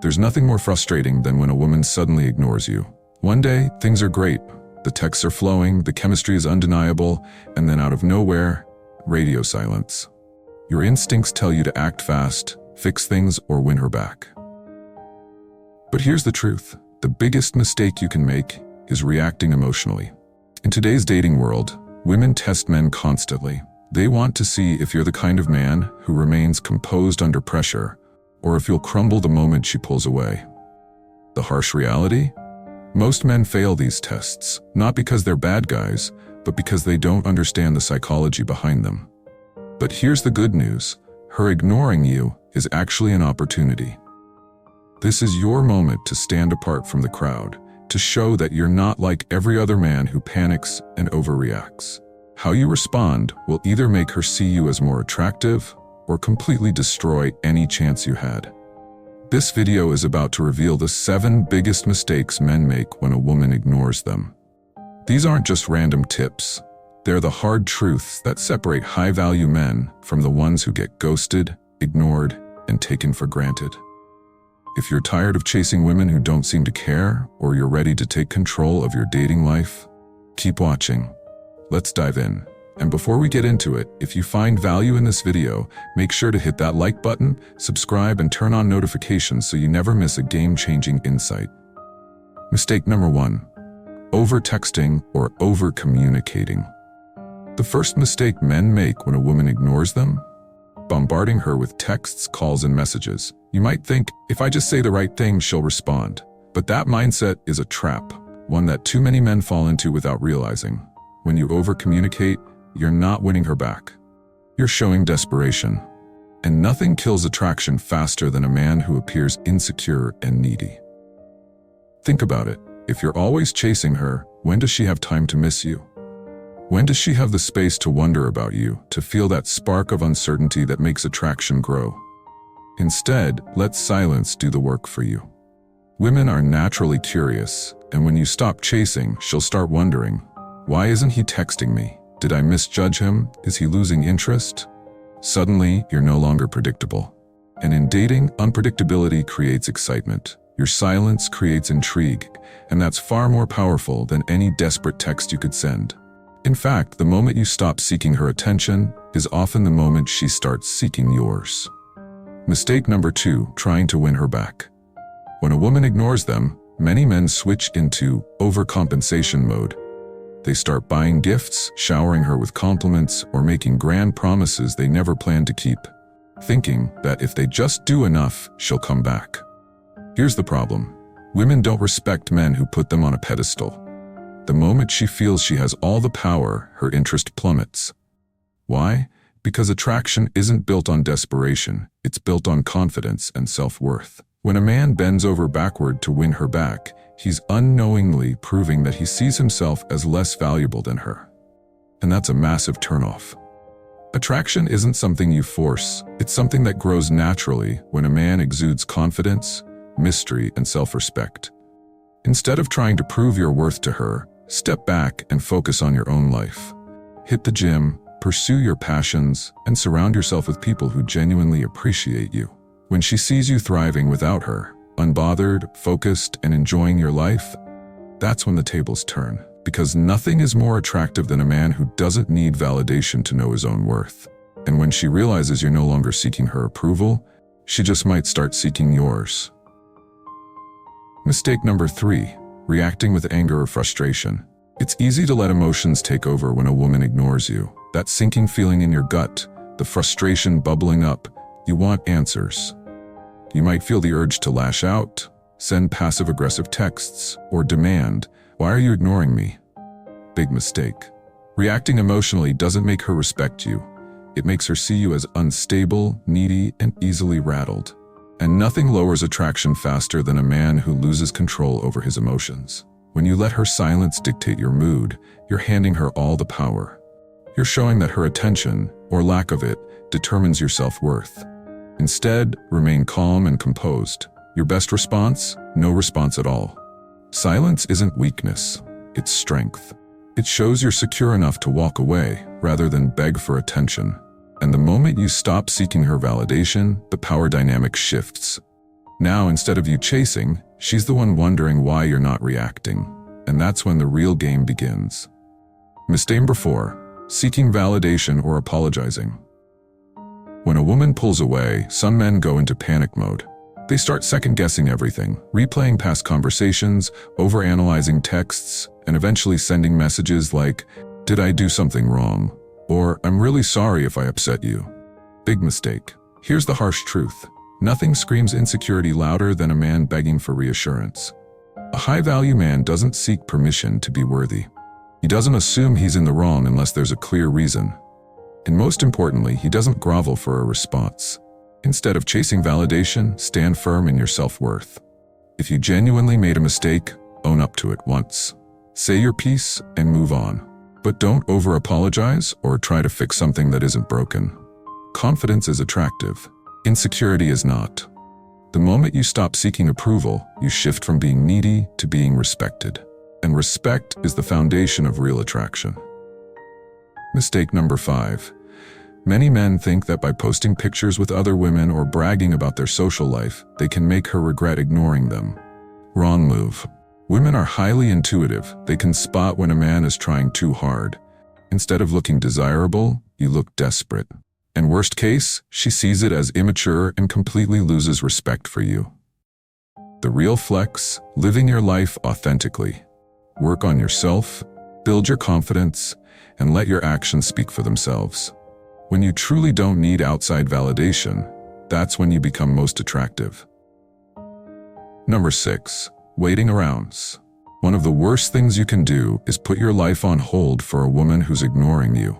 There's nothing more frustrating than when a woman suddenly ignores you. One day, things are great. The texts are flowing, the chemistry is undeniable, and then out of nowhere, radio silence. Your instincts tell you to act fast, fix things, or win her back. But here's the truth. The biggest mistake you can make is reacting emotionally. In today's dating world, women test men constantly. They want to see if you're the kind of man who remains composed under pressure, or if you'll crumble the moment she pulls away. The harsh reality? Most men fail these tests, not because they're bad guys, but because they don't understand the psychology behind them. But here's the good news. Her ignoring you is actually an opportunity. This is your moment to stand apart from the crowd, to show that you're not like every other man who panics and overreacts. How you respond will either make her see you as more attractive or completely destroy any chance you had. This video is about to reveal the 7 biggest mistakes men make when a woman ignores them. These aren't just random tips. They're the hard truths that separate high-value men from the ones who get ghosted, ignored, and taken for granted. If you're tired of chasing women who don't seem to care, or you're ready to take control of your dating life, keep watching. Let's dive in. And before we get into it, if you find value in this video, make sure to hit that like button, subscribe, and turn on notifications so you never miss a game-changing insight. Mistake number 1. Over-texting or over-communicating. The first mistake men make when a woman ignores them? Bombarding her with texts, calls, and messages. You might think, if I just say the right thing, she'll respond. But that mindset is a trap, one that too many men fall into without realizing. When you over-communicate, you're not winning her back. You're showing desperation. And nothing kills attraction faster than a man who appears insecure and needy. Think about it. If you're always chasing her, when does she have time to miss you? When does she have the space to wonder about you, to feel that spark of uncertainty that makes attraction grow? Instead, let silence do the work for you. Women are naturally curious, and when you stop chasing, she'll start wondering, why isn't he texting me? Did I misjudge him? Is he losing interest? Suddenly, you're no longer predictable. And in dating, unpredictability creates excitement. Your silence creates intrigue, and that's far more powerful than any desperate text you could send. In fact, the moment you stop seeking her attention is often the moment she starts seeking yours. Mistake number 2, trying to win her back. When a woman ignores them, many men switch into overcompensation mode. They start buying gifts, showering her with compliments, or making grand promises they never planned to keep, thinking that if they just do enough, she'll come back. Here's the problem. Women don't respect men who put them on a pedestal. The moment she feels she has all the power, her interest plummets. Why? Because attraction isn't built on desperation, it's built on confidence and self-worth. When a man bends over backward to win her back, he's unknowingly proving that he sees himself as less valuable than her. And that's a massive turnoff. Attraction isn't something you force, it's something that grows naturally when a man exudes confidence, mystery, and self-respect. Instead of trying to prove your worth to her, step back and focus on your own life. Hit the gym, pursue your passions, and surround yourself with people who genuinely appreciate you. When she sees you thriving without her, unbothered, focused, and enjoying your life, that's when the tables turn. Because nothing is more attractive than a man who doesn't need validation to know his own worth. And when she realizes you're no longer seeking her approval, she just might start seeking yours. Mistake number 3, reacting with anger or frustration. It's easy to let emotions take over when a woman ignores you. That sinking feeling in your gut, the frustration bubbling up, you want answers. You might feel the urge to lash out, send passive-aggressive texts, or demand, "Why are you ignoring me?" Big mistake. Reacting emotionally doesn't make her respect you. It makes her see you as unstable, needy, and easily rattled. And nothing lowers attraction faster than a man who loses control over his emotions. When you let her silence dictate your mood, you're handing her all the power. You're showing that her attention, or lack of it, determines your self-worth. Instead, remain calm and composed. Your best response? No response at all. Silence isn't weakness, it's strength. It shows you're secure enough to walk away, rather than beg for attention. And the moment you stop seeking her validation, the power dynamic shifts. Now, instead of you chasing, she's the one wondering why you're not reacting. And that's when the real game begins. Mistake number 4. Seeking validation or apologizing. When a woman pulls away, some men go into panic mode. They start second-guessing everything, replaying past conversations, overanalyzing texts, and eventually sending messages like, "Did I do something wrong?" Or, "I'm really sorry if I upset you." Big mistake. Here's the harsh truth. Nothing screams insecurity louder than a man begging for reassurance. A high-value man doesn't seek permission to be worthy. He doesn't assume he's in the wrong unless there's a clear reason. And most importantly, he doesn't grovel for a response. Instead of chasing validation, stand firm in your self-worth. If you genuinely made a mistake, own up to it once. Say your piece and move on. But don't over-apologize or try to fix something that isn't broken. Confidence is attractive. Insecurity is not. The moment you stop seeking approval, you shift from being needy to being respected. And respect is the foundation of real attraction. Mistake number 5. Many men think that by posting pictures with other women or bragging about their social life, they can make her regret ignoring them. Wrong move. Women are highly intuitive. They can spot when a man is trying too hard. Instead of looking desirable, you look desperate. And worst case, she sees it as immature and completely loses respect for you. The real flex, living your life authentically. Work on yourself, build your confidence, and let your actions speak for themselves. When you truly don't need outside validation, that's when you become most attractive. Number 6. Waiting around. One of the worst things you can do is put your life on hold for a woman who's ignoring you.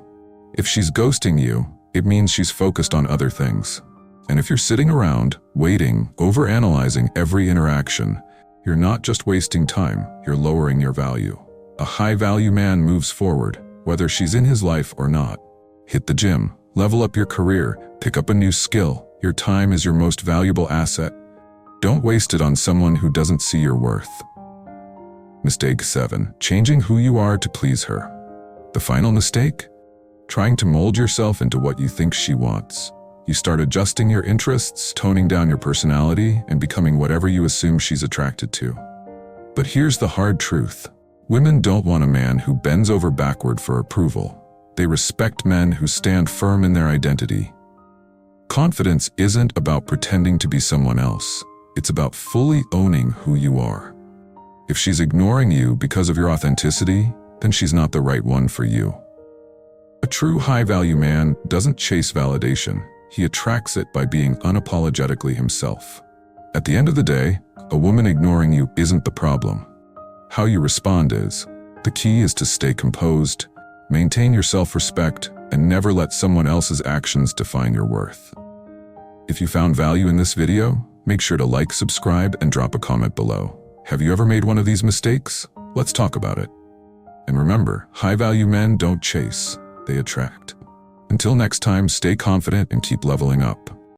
If she's ghosting you, it means she's focused on other things. And if you're sitting around, waiting, overanalyzing every interaction, you're not just wasting time, you're lowering your value. A high-value man moves forward, whether she's in his life or not. Hit the gym, level up your career, pick up a new skill. Your time is your most valuable asset. Don't waste it on someone who doesn't see your worth. Mistake 7. Changing who you are to please her. The final mistake? Trying to mold yourself into what you think she wants. You start adjusting your interests, toning down your personality, and becoming whatever you assume she's attracted to. But here's the hard truth. Women don't want a man who bends over backward for approval. They respect men who stand firm in their identity. Confidence isn't about pretending to be someone else. It's about fully owning who you are. If she's ignoring you because of your authenticity, then she's not the right one for you. A true high-value man doesn't chase validation. He attracts it by being unapologetically himself. At the end of the day, a woman ignoring you isn't the problem. How you respond is. The key is to stay composed, maintain your self-respect, and never let someone else's actions define your worth. If you found value in this video, make sure to like, subscribe, and drop a comment below. Have you ever made one of these mistakes? Let's talk about it. And remember, high-value men don't chase, they attract. Until next time, stay confident and keep leveling up.